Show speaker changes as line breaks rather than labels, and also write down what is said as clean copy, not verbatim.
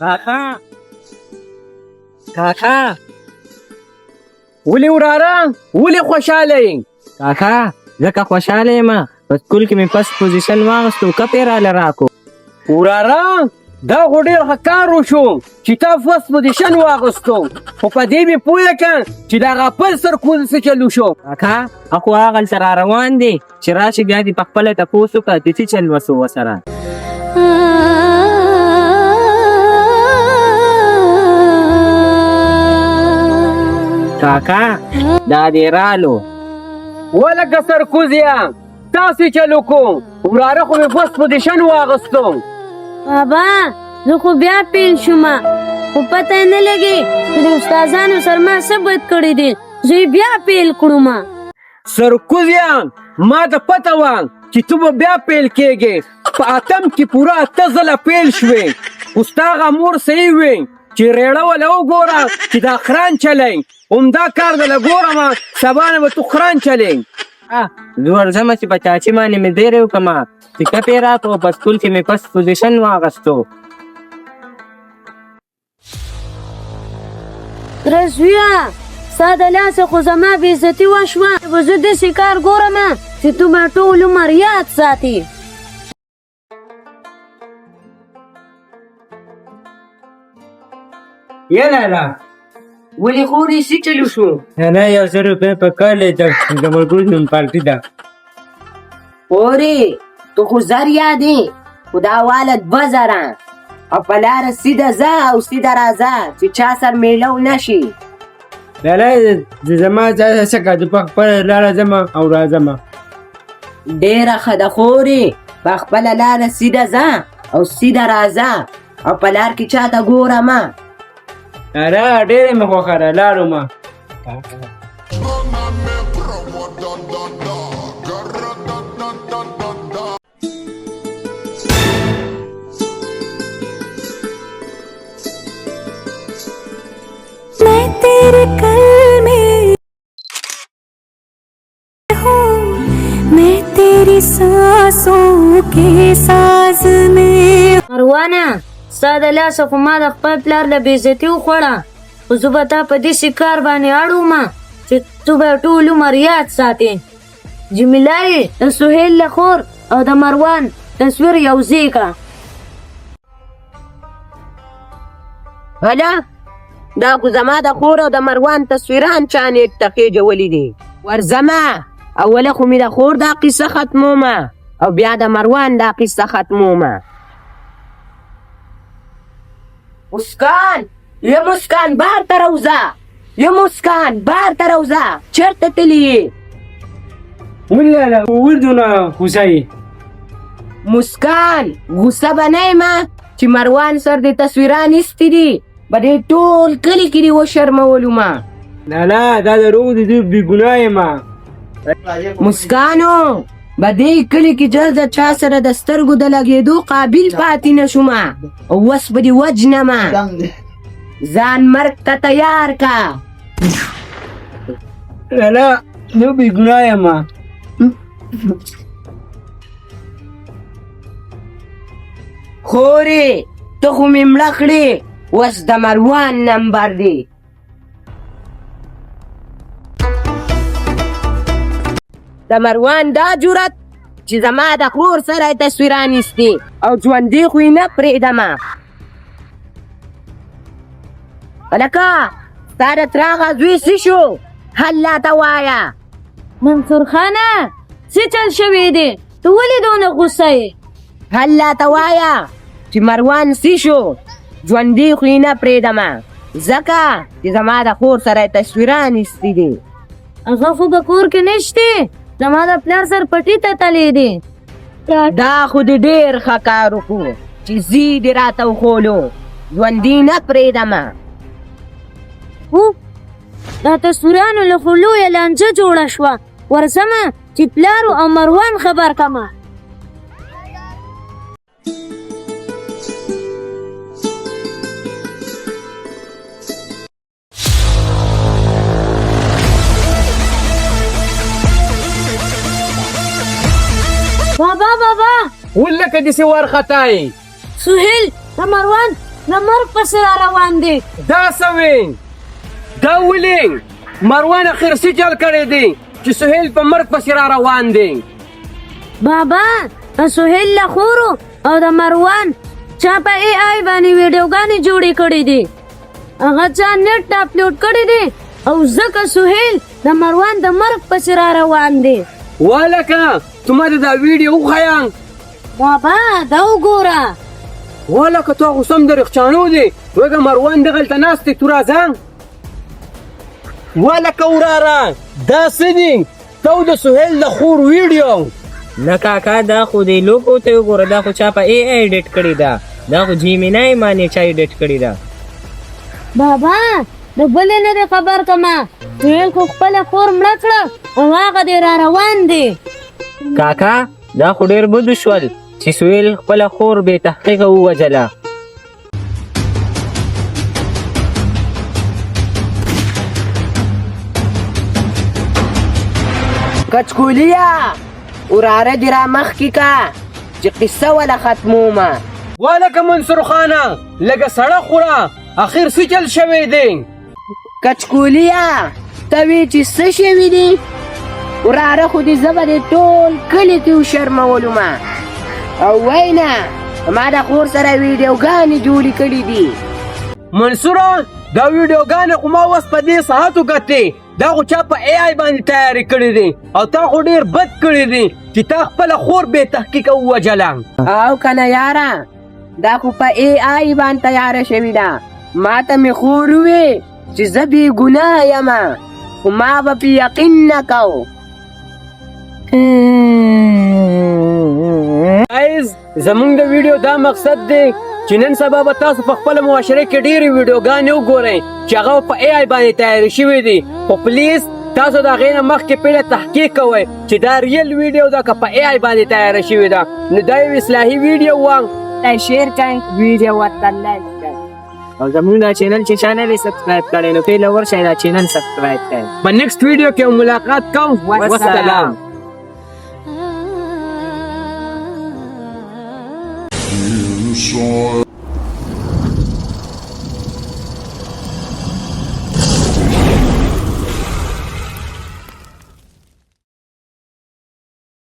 کاکا کاکا ولې وراره ولې خوشاله یې؟ کاکا ځکه خوشاله یم په سکول کې مې فسټ پوزیشن واخیستو کپ یې راله راکړو. وراره دا خو ډېر ښه کار وشو چې تا فسټ پوزیشن واخیستو، خو په دې مې پوه کړ چې د هغه بل سرکوز څه چل وشو. کاکا خو هغلته را روان دی چې راشي بیا دې پخپله تپوس وکړه د څه چل وسو ورسره. کاکا دا دې رالو ولکه سرکوزیه تاسې چل وکړو، وراره خو مې فسټ پوزیشن واخیستو.
بابا زه خو بیا پیل شوم خو پته یې نه لګي چې د استادانو سره ما څه بد کړي دي، زه یې بیا پیل کړم.
سرکوزیه ما ته پته وه چې ته به بیا پیل کېږې، په اتم کې پوره 8 ځله پیل شوې، خو ستا هغه مور صحیح وې چې ریړه وله وګوره چې دا خران چلی، همدا کار دله ګورم سبا نه به تو خران چلی. زه ورځمه چې په چاچي باندې مې دیرې وکړمه چې کپ یې راکړو، په سکول کې مې فسټ پوزیشن واخیستو.
رضویه ستا د لاسه خو زما بېعزتي وشوه، به زه داسې کار ګورم چې تو به ټول عمر یاد ساتي.
یلاله ولې خورې څه چلو شو؟
نه 100 روپۍ په کار لیدم د ملګرو نوم پالټي ده.
خورې تو خو زر یادې خو دا والد 2 زره او په لاره سیده ځه او سیده راځه چې چا سر میلو نشي.
لاله زما ځای څه کړه په خپله لاره ځم او راځم.
ډېره ښه ده خورې په خپله لاره سیده ځه او سیده راځه او په لار کې چاته ګوره مه.
اره ډېره مې خوښه ده لاړو ما.
मैं तेरे कल में हूँ, मैं तेरी सांसों के साज में.
مروانه ستا د لاسه خو ما د خپل پلار له بېعزتي وخوړه، خو زه به تا په داسې کار باندې اړ وم چې تو به ټول عمر یاد ساتې. جمیله د سهیل له خور او د مروان تصویر یوځای کړه.
هله دا خو زما د خور او د مروان تصویران چا نیټ ته خېجولي دي. ورځمه اوله خو مې د خور دا قصه ختمومه او بیا د مروان دا قصه ختمومه. مسکان یه مسکان بار ته راوځه، یه مسکان بار ته راوځه، چېرته تللې یې؟
ولې لاله ولدونه غوسه یې؟
مسکان غوسه به نه یمه چې مروان سر د تصویران ایستي دي، به دې ټول کلي کې دې وشرمولومه.
لاله دا دروغ دي، زه بېګناه یم.
مسکانو به دې کلي کې جز د چا سره د سترګو د لګېدو قابل پاتې نه شومه، اوس به دې وجنمه. ځان مرګ ته تیار کا.
لاله زه بېګناه یم.
خورې ته خو مې مړه کړې، اوس د مروان نمبر دی. د مروان دا جرأت چې زما د خور سره یې تصویران ایستي او ژوندي خو یې نه پرېږدمه. هلکه ستا د تره هغه زوی څه شو؟ حل راته وایه.
منصور خانه څه چل شوی دی؟ ته ولې دونه غوسه یې؟
حل راته وایه چې مروان څه شو؟ ژوندي خو یې نه پرېږدمه ځکه چې زما د خور سره یې تصویران ایستي دي.
هغه خو په کور کې نشته، زما د پلار سر پټي ته تللی دی.
دا خو دې ډېر ښه کار وکړو چې زی دې راته وښولو، ژوندي نه پرېږدمه.
هو دا تصویرانو له خو لویه لانجه جوړه شوه، ورځمه چې پلار او مروان خبر کړمه. بابا
ولکه دې سې وارخطا یې.
سهیل د مروان د مرګ پسې را روان دی.
دا سوي دا ولي مروان اخر سجل کړی دی چې سهیل په مرګ پسې را روان دی.
بابا د سهیل له خورو او د مروان چا په ای آی باندې ویډیوګانې جوړې کړې دي. هغه چا نت اپلوډ کړی دی او ځکه سهیل د مروان د مرګ پسې را روان دی.
والکه تو ما دا ویډیو وښیه.
بابا دا وګوره.
والکه تو خو سم د رخچانو دی وګه مروان دغلته ناست دی. تو راځه والکه وراره دا څه دي تو د سهیل د خور ویډیو.
نه کاکا دا خو دی لوګو ته وګوره دا خو چا په ای آی ایډیټ کړی ده. دا خو جیمینای باندې چا ایډیټ کړی ده.
بابا د بلې نه دی خبر کما سهیل خو خپله خور مړه کړه او هغه دی را روان دی.
کاکا دا خو ډېر بد شول چې سهیل خپله خور بې تحقیقه ووژله.
کچکولیا وراره دې را مخکې کا چې قصه وله ختمومه.
والکه منصور خانه لږه سړه خوره اخر سجل شوی دی.
کچکولیا ته وی چې څه شوي دي؟ وراره خو دې زه به دې ټول کلي کې وشرمولمه او وینا ما د خور سره ویډیوګانې جوړې کړي دي.
منصوره دا ویډیوګانې خو ما اوس په دې ساعتو کتې. دا خو چا په ای آی باندې تیارې کړي دي او تا خو ډېر بد کړي دي چې تا خپله خور بې تحقیقه ووژله.
او کنه یاره دا خو په ای آی باندې تیاره شوې ده. ما ته مې خور ووې چې زه بې ګناه یم خو ما به پې یقین نه کو.
گایز زمونږ د ویډیو دا مقصد دی چې نن سبا به تاسو په خپله معاشره کې ډېرې ویډیوګانې وګورئ چې هغه په ای آی باندې تیارې شوي دي. خو پلیز تاسو د هغې نه مخکې پهله تحقیق کوئ چې دا ریل ویډیو ده که په ای آی باندې تیاره شوې ده. نو دا یو اصلاحي ویډیو وه.
شیر کړئ ویډیو ورته لایک کړئ
او زموږ دا چینل چې چینل یې سبسکرایب کړی نو پهله ورشئ دا چینل سبسکرایب کړئ.
په نیکسټ ویډیو کې ملاقات کوم. والسلام.
Inside